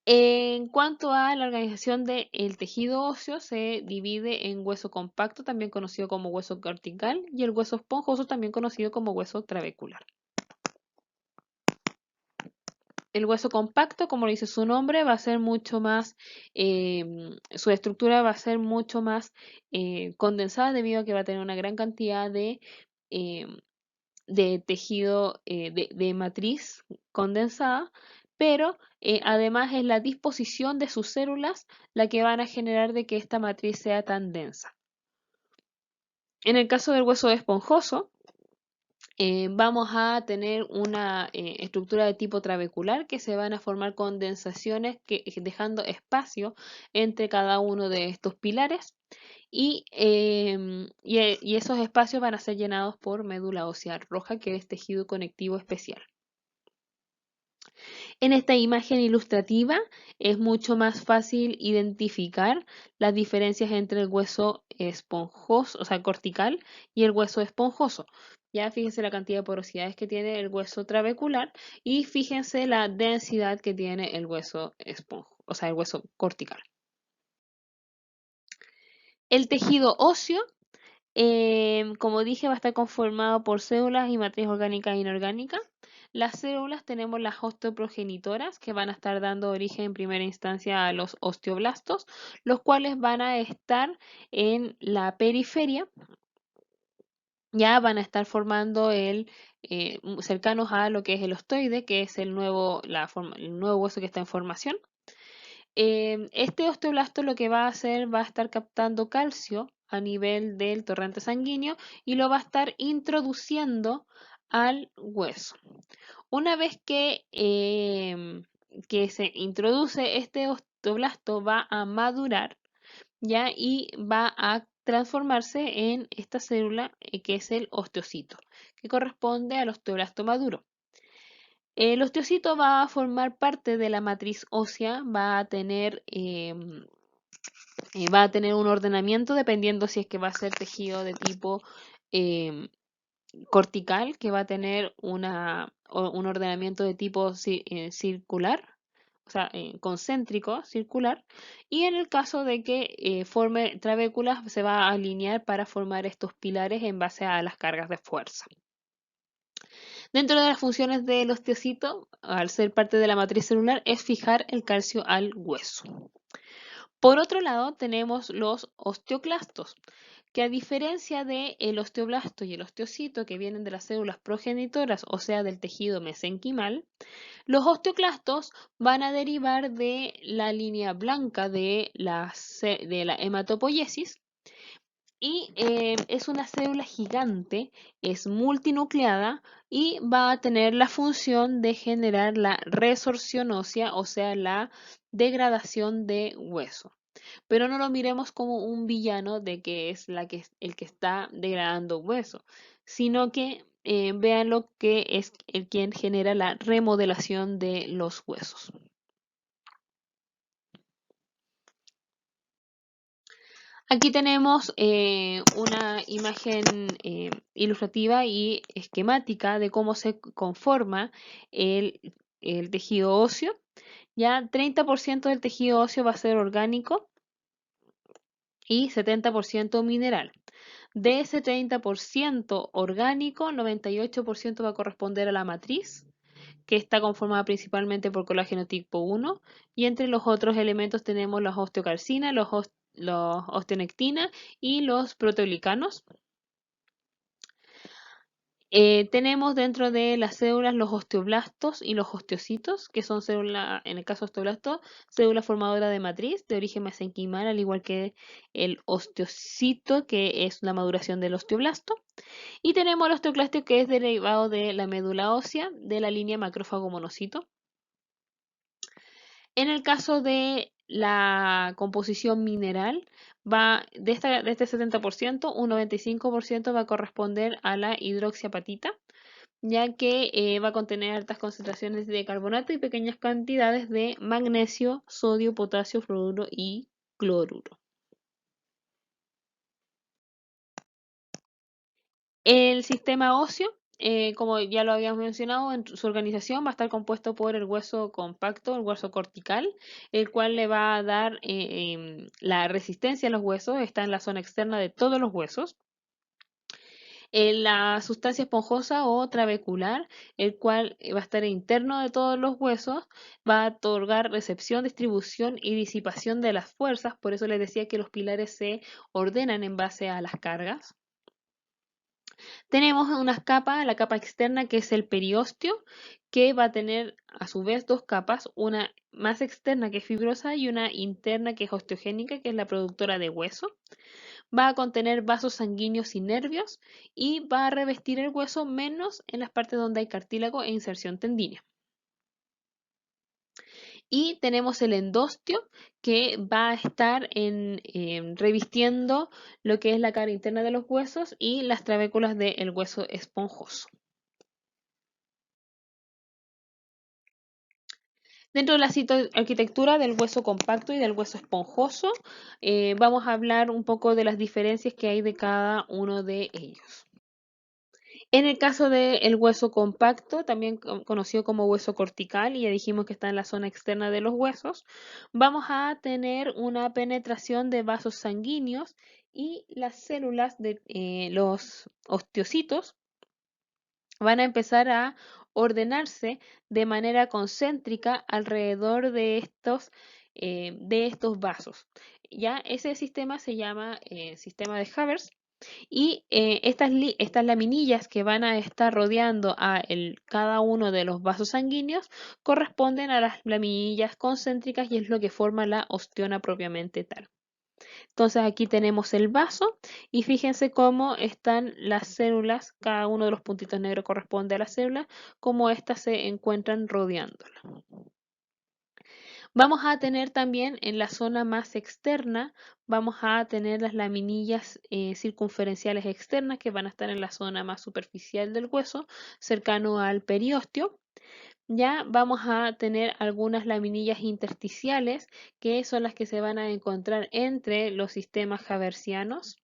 En cuanto a la organización del tejido óseo, se divide en hueso compacto, también conocido como hueso cortical, y el hueso esponjoso, también conocido como hueso trabecular. El hueso compacto, como dice su nombre, va a ser mucho más, su estructura va a ser mucho más condensada debido a que va a tener una gran cantidad eh, de tejido de matriz condensada, pero además es la disposición de sus células la que van a generar de que esta matriz sea tan densa. En el caso del hueso esponjoso, vamos a tener una estructura de tipo trabecular, que se van a formar condensaciones dejando espacio entre cada uno de estos pilares. Y esos espacios van a ser llenados por médula ósea roja, que es tejido conectivo especial. En esta imagen ilustrativa es mucho más fácil identificar las diferencias entre el hueso esponjoso, o sea, cortical, y el hueso esponjoso. Ya fíjense la cantidad de porosidades que tiene el hueso trabecular y fíjense la densidad que tiene el hueso o sea, el hueso cortical. El tejido óseo, como dije, va a estar conformado por células y matriz orgánica e inorgánica. Las células tenemos las osteoprogenitoras, que van a estar dando origen en primera instancia a los osteoblastos, los cuales van a estar en la periferia, ya van a estar formando cercanos a lo que es el osteoide, que es el nuevo hueso que está en formación. Este osteoblasto lo que va a hacer, va a estar captando calcio a nivel del torrente sanguíneo y lo va a estar introduciendo al hueso. Una vez que se introduce este osteoblasto, va a madurar, ¿ya? Y va a transformarse en esta célula que es el osteocito, que corresponde al osteoblasto maduro. El osteocito va a formar parte de la matriz ósea, va a tener un ordenamiento dependiendo si es que va a ser tejido de tipo em, cortical, que va a tener un ordenamiento de tipo circular, o sea, concéntrico, circular, y en el caso de que forme trabéculas, se va a alinear para formar estos pilares en base a las cargas de fuerza. Dentro de las funciones del osteocito, al ser parte de la matriz celular, es fijar el calcio al hueso. Por otro lado, tenemos los osteoclastos, que a diferencia del osteoblasto y el osteocito, que vienen de las células progenitoras, o sea, del tejido mesenquimal, los osteoclastos van a derivar de la línea blanca de la hematopoiesis, y es una célula gigante, es multinucleada y va a tener la función de generar la resorción ósea, o sea, la degradación de hueso. Pero no lo miremos como un villano de que es el que está degradando hueso, sino que vean lo que es el quien genera la remodelación de los huesos. Aquí tenemos una imagen ilustrativa y esquemática de cómo se conforma el, el tejido óseo. Ya 30% del tejido óseo va a ser orgánico y 70% mineral. De ese 30% orgánico, 98% va a corresponder a la matriz, que está conformada principalmente por colágeno tipo 1, y entre los otros elementos tenemos la osteocalcina, los osteonectina y los proteoglicanos. Tenemos dentro de las células los osteoblastos y los osteocitos, que son células, en el caso osteoblasto, célula formadora de matriz de origen mesenquimal, al igual que el osteocito, que es la maduración del osteoblasto. Y tenemos el osteoclasto, que es derivado de la médula ósea de la línea macrófago monocito. En el caso de la composición mineral, de este 70%, un 95% va a corresponder a la hidroxiapatita, ya que va a contener altas concentraciones de carbonato y pequeñas cantidades de magnesio, sodio, potasio, fluoruro y cloruro. El sistema óseo, como ya lo habíamos mencionado, en su organización va a estar compuesto por el hueso compacto, el hueso cortical, el cual le va a dar la resistencia a los huesos, está en la zona externa de todos los huesos. La sustancia esponjosa o trabecular, el cual va a estar interno de todos los huesos, va a otorgar recepción, distribución y disipación de las fuerzas, por eso les decía que los pilares se ordenan en base a las cargas. Tenemos una capa, la capa externa, que es el periósteo, que va a tener a su vez dos capas, una más externa, que es fibrosa, y una interna, que es osteogénica, que es la productora de hueso. Va a contener vasos sanguíneos y nervios y va a revestir el hueso menos en las partes donde hay cartílago e inserción tendínea. Y tenemos el endostio, que va a estar revistiendo lo que es la cara interna de los huesos y las trabéculas del hueso esponjoso. Dentro de la arquitectura del hueso compacto y del hueso esponjoso, vamos a hablar un poco de las diferencias que hay de cada uno de ellos. En el caso del hueso compacto, también conocido como hueso cortical, y ya dijimos que está en la zona externa de los huesos, vamos a tener una penetración de vasos sanguíneos y las células de los osteocitos van a empezar a ordenarse de manera concéntrica alrededor de estos vasos. Ya ese sistema se llama sistema de Havers y estas laminillas que van a estar rodeando cada uno de los vasos sanguíneos corresponden a las laminillas concéntricas y es lo que forma la osteona propiamente tal. Entonces aquí tenemos el vaso y fíjense cómo están las células, cada uno de los puntitos negros corresponde a la célula, cómo éstas se encuentran rodeándola. Vamos a tener también en la zona más externa, vamos a tener las laminillas circunferenciales externas que van a estar en la zona más superficial del hueso, cercano al periósteo. Ya vamos a tener algunas laminillas intersticiales, que son las que se van a encontrar entre los sistemas haversianos,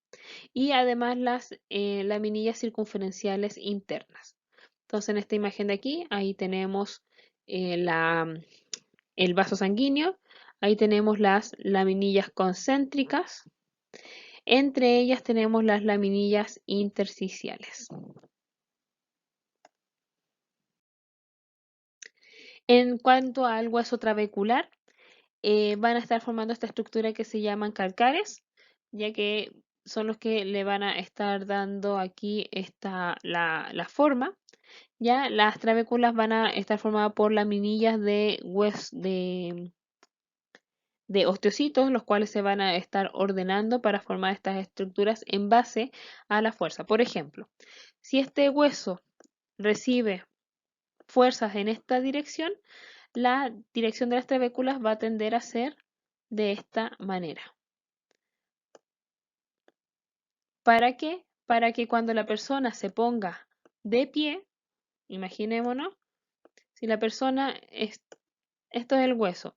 y además las laminillas circunferenciales internas. Entonces, en esta imagen de aquí, ahí tenemos eh, la, el vaso sanguíneo, ahí tenemos las laminillas concéntricas, entre ellas tenemos las laminillas intersticiales. En cuanto al hueso trabecular, van a estar formando esta estructura que se llaman calcares, ya que son los que le van a estar dando aquí la forma. Ya las trabéculas van a estar formadas por laminillas de osteocitos, los cuales se van a estar ordenando para formar estas estructuras en base a la fuerza. Por ejemplo, si este hueso recibe fuerzas en esta dirección, la dirección de las trabéculas va a tender a ser de esta manera. ¿Para qué? Para que cuando la persona se ponga de pie, imaginémonos, si la persona esto es el hueso,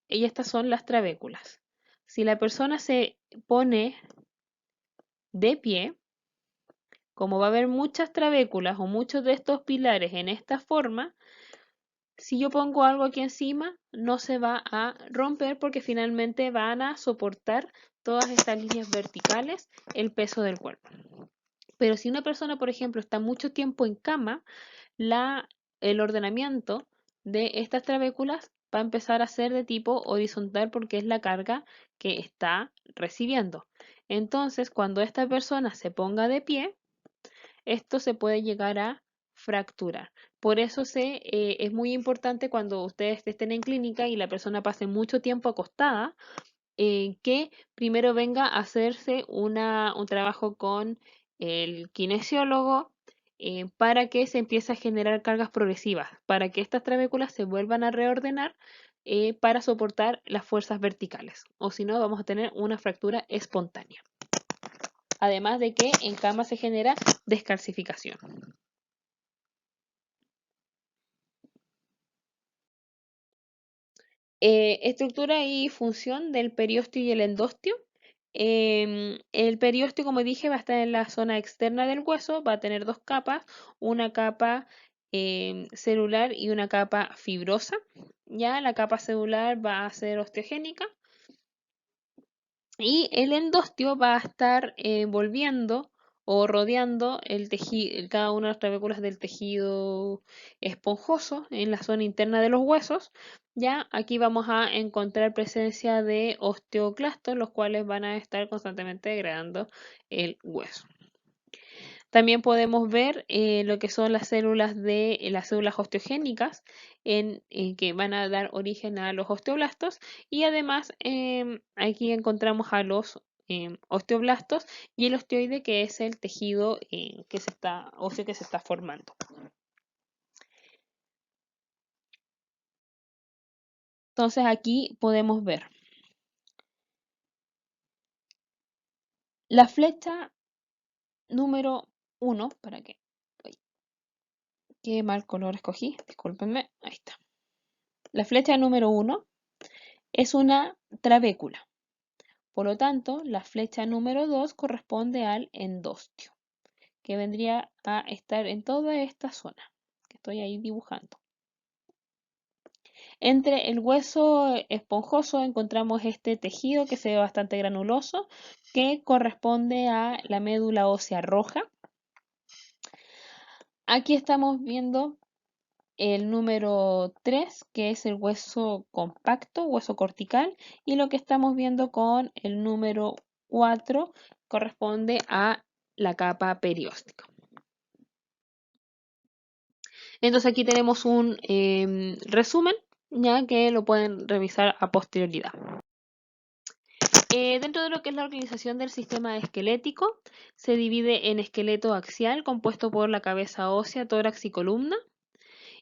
y estas son las trabéculas. Si la persona se pone de pie, como va a haber muchas trabéculas o muchos de estos pilares en esta forma, si yo pongo algo aquí encima, no se va a romper porque finalmente van a soportar todas estas líneas verticales el peso del cuerpo. Pero si una persona, por ejemplo, está mucho tiempo en cama, el ordenamiento de estas trabéculas va a empezar a ser de tipo horizontal porque es la carga que está recibiendo. Entonces, cuando esta persona se ponga de pie, esto se puede llegar a fracturar. Por eso es muy importante cuando ustedes estén en clínica y la persona pase mucho tiempo acostada, que primero venga a hacerse un trabajo con el kinesiólogo para que se empiece a generar cargas progresivas, para que estas trabéculas se vuelvan a reordenar para soportar las fuerzas verticales. O si no, vamos a tener una fractura espontánea. Además de que en cama se genera descalcificación. Estructura y función del periósteo y el endostio. El periósteo, como dije, va a estar en la zona externa del hueso, va a tener dos capas, una capa celular y una capa fibrosa. Ya la capa celular va a ser osteogénica y el endostio va a estar envolviendo o rodeando el tejido, cada una de las trabéculas del tejido esponjoso en la zona interna de los huesos. Ya aquí vamos a encontrar presencia de osteoclastos, los cuales van a estar constantemente degradando el hueso. También podemos ver lo que son las células osteogénicas que van a dar origen a los osteoblastos y además aquí encontramos a los osteoblastos y el osteoide que es el tejido óseo que se está formando. Entonces aquí podemos ver la flecha número 1, para que, qué mal color escogí, discúlpenme, ahí está. La flecha número 1 es una trabécula. Por lo tanto, la flecha número 2 corresponde al endostio, que vendría a estar en toda esta zona que estoy ahí dibujando. Entre el hueso esponjoso encontramos este tejido que se ve bastante granuloso, que corresponde a la médula ósea roja. Aquí estamos viendo el número 3, que es el hueso compacto, hueso cortical, y lo que estamos viendo con el número 4 corresponde a la capa perióstica. Entonces aquí tenemos un resumen, ya que lo pueden revisar a posterioridad. Dentro de lo que es la organización del sistema esquelético, se divide en esqueleto axial, compuesto por la cabeza ósea, tórax y columna,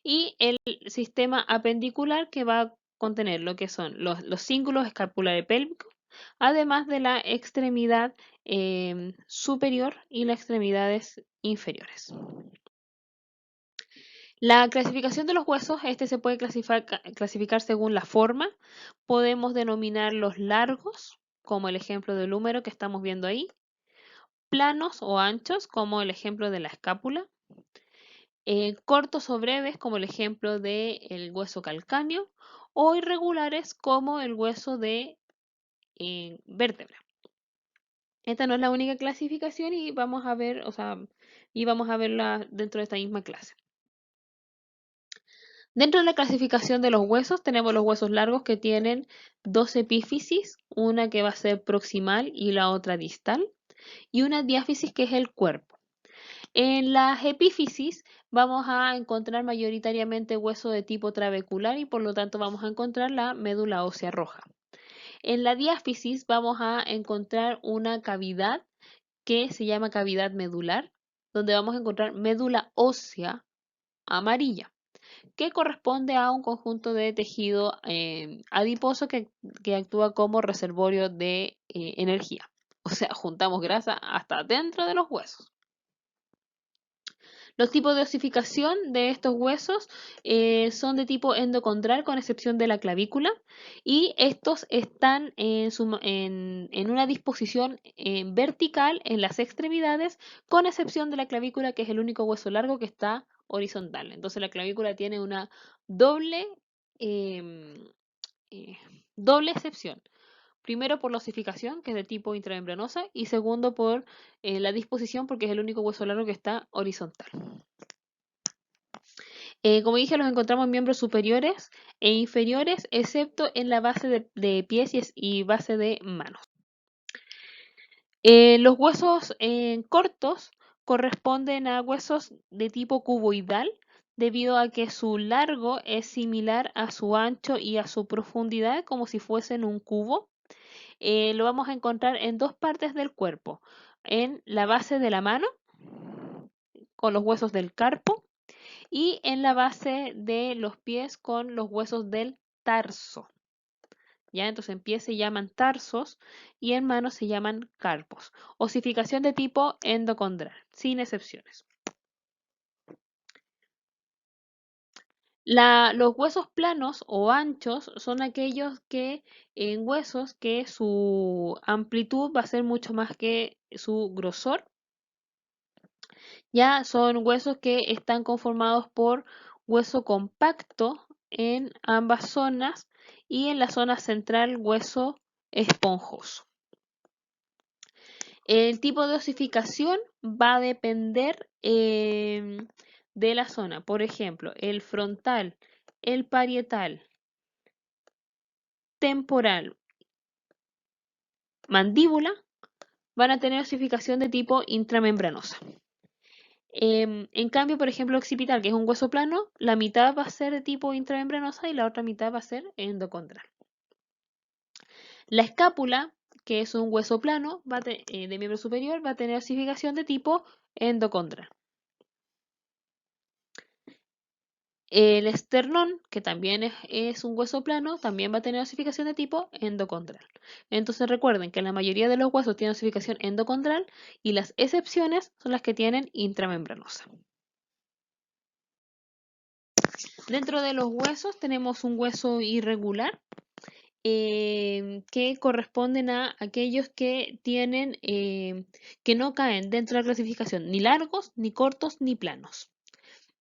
y el sistema apendicular, que va a contener lo que son los cíngulos escapular y pélvico, además de la extremidad superior y las extremidades inferiores. La clasificación de los huesos, este se puede clasificar según la forma. Podemos denominar los largos, como el ejemplo del húmero que estamos viendo ahí, planos o anchos, como el ejemplo de la escápula, cortos o breves, como el ejemplo del hueso calcáneo, o irregulares, como el hueso de vértebra. Esta no es la única clasificación y vamos a ver, y vamos a verla dentro de esta misma clase. Dentro de la clasificación de los huesos tenemos los huesos largos que tienen dos epífisis, una que va a ser proximal y la otra distal, y una diáfisis que es el cuerpo. En las epífisis vamos a encontrar mayoritariamente hueso de tipo trabecular y por lo tanto vamos a encontrar la médula ósea roja. En la diáfisis vamos a encontrar una cavidad que se llama cavidad medular, donde vamos a encontrar médula ósea amarilla, que corresponde a un conjunto de tejido adiposo que actúa como reservorio de energía. O sea, juntamos grasa hasta dentro de los huesos. Los tipos de osificación de estos huesos son de tipo endocondral, con excepción de la clavícula, y estos están en una disposición vertical en las extremidades, con excepción de la clavícula, que es el único hueso largo que está horizontal. Entonces la clavícula tiene una doble, em, eh, doble excepción. Primero por la osificación, que es de tipo intramembranosa, y segundo por la disposición, porque es el único hueso largo que está horizontal. Como dije, los encontramos en miembros superiores e inferiores, excepto en la base de pies y base de manos. Los huesos cortos corresponden a huesos de tipo cuboidal, debido a que su largo es similar a su ancho y a su profundidad, como si fuesen un cubo. Lo vamos a encontrar en dos partes del cuerpo: en la base de la mano, con los huesos del carpo, y en la base de los pies, con los huesos del tarso. ¿Ya? Entonces en pies se llaman tarsos y en manos se llaman carpos. Osificación de tipo endocondral, sin excepciones. Los huesos planos o anchos son aquellos que en huesos que su amplitud va a ser mucho más que su grosor. Ya son huesos que están conformados por hueso compacto en ambas zonas, y en la zona central hueso esponjoso. El tipo de osificación va a depender de la zona. Por ejemplo, el frontal, el parietal, temporal, mandíbula van a tener osificación de tipo intramembranosa. En cambio, por ejemplo, occipital, que es un hueso plano, la mitad va a ser de tipo intramembranosa y la otra mitad va a ser endocondral. La escápula, que es un hueso plano de miembro superior, va a tener osificación de tipo endocondral. El esternón, que también es un hueso plano, también va a tener osificación de tipo endocondral. Entonces recuerden que la mayoría de los huesos tienen osificación endocondral y las excepciones son las que tienen intramembranosa. Dentro de los huesos tenemos un hueso irregular, que corresponden a aquellos que tienen, que no caen dentro de la clasificación, ni largos, ni cortos, ni planos.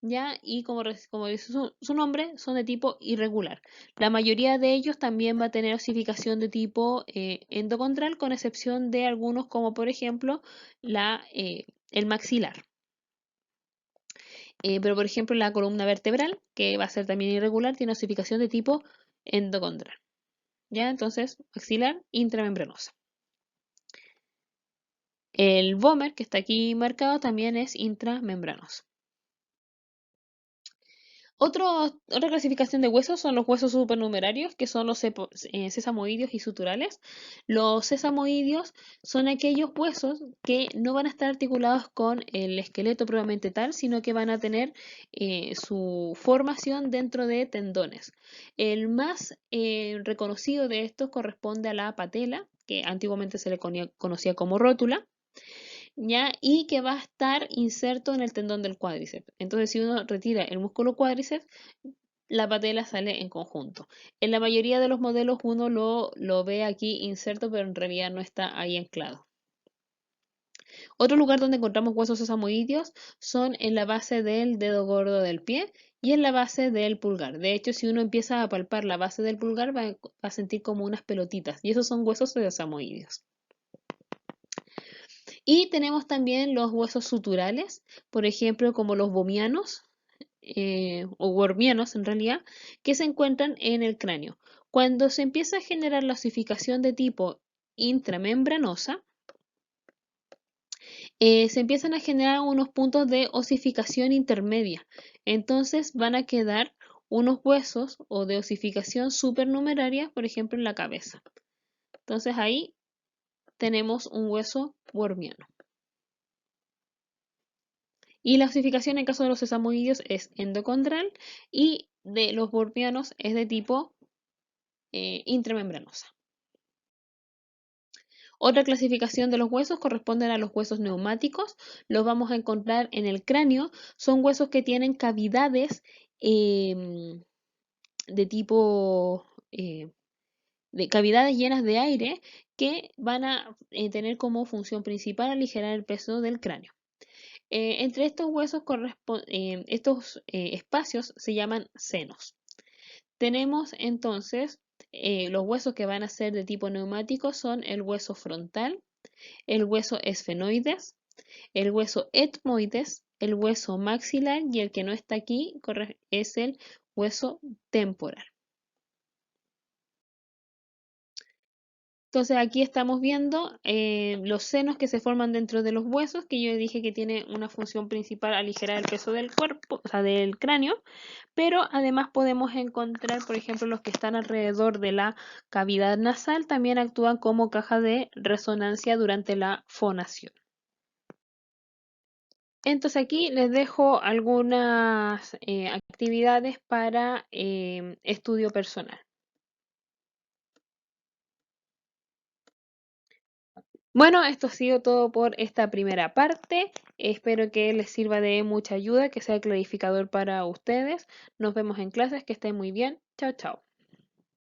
¿Ya? Y como dice su nombre, son de tipo irregular. La mayoría de ellos también va a tener osificación de tipo endocondral, con excepción de algunos, como por ejemplo el maxilar. Pero por ejemplo la columna vertebral, que va a ser también irregular, tiene osificación de tipo endocondral. ¿Ya? Entonces, maxilar intramembranosa. El vómer, que está aquí marcado, también es intramembranoso. Otra clasificación de huesos son los huesos supernumerarios, que son los sesamoideos y suturales. Los sesamoideos son aquellos huesos que no van a estar articulados con el esqueleto propiamente tal, sino que van a tener su formación dentro de tendones. El más reconocido de estos corresponde a la patela, que antiguamente se le conocía como rótula, ¿ya? Y que va a estar inserto en el tendón del cuádriceps. Entonces, si uno retira el músculo cuádriceps, la patela sale en conjunto. En la mayoría de los modelos uno lo ve aquí inserto, pero en realidad no está ahí anclado. Otro lugar donde encontramos huesos sesamoideos son en la base del dedo gordo del pie y en la base del pulgar. De hecho, si uno empieza a palpar la base del pulgar, va a sentir como unas pelotitas, y esos son huesos sesamoideos. Y tenemos también los huesos suturales, por ejemplo, como los bomianos, o wormianos en realidad, que se encuentran en el cráneo. Cuando se empieza a generar la osificación de tipo intramembranosa, se empiezan a generar unos puntos de osificación intermedia. Entonces van a quedar unos huesos o de osificación supernumeraria, por ejemplo, en la cabeza. Entonces ahí tenemos un hueso wormiano. Y la osificación en caso de los sesamoideos es endocondral, y de los wormianos es de tipo intramembranosa. Otra clasificación de los huesos corresponden a los huesos neumáticos. Los vamos a encontrar en el cráneo. Son huesos que tienen cavidades em, de tipo de cavidades llenas de aire que van a tener como función principal aligerar el peso del cráneo. Entre estos huesos, estos espacios se llaman senos. Tenemos entonces los huesos que van a ser de tipo neumático son el hueso frontal, el hueso esfenoides, el hueso etmoides, el hueso maxilar y el que no está aquí es el hueso temporal. Entonces aquí estamos viendo los senos que se forman dentro de los huesos, que yo dije que tiene una función principal aligerar el peso del cuerpo, o sea, del cráneo, pero además podemos encontrar, por ejemplo, los que están alrededor de la cavidad nasal también actúan como caja de resonancia durante la fonación. Entonces aquí les dejo algunas actividades para estudio personal. Bueno, esto ha sido todo por esta primera parte. Espero que les sirva de mucha ayuda, que sea clarificador para ustedes. Nos vemos en clases, que estén muy bien. Chao, chao.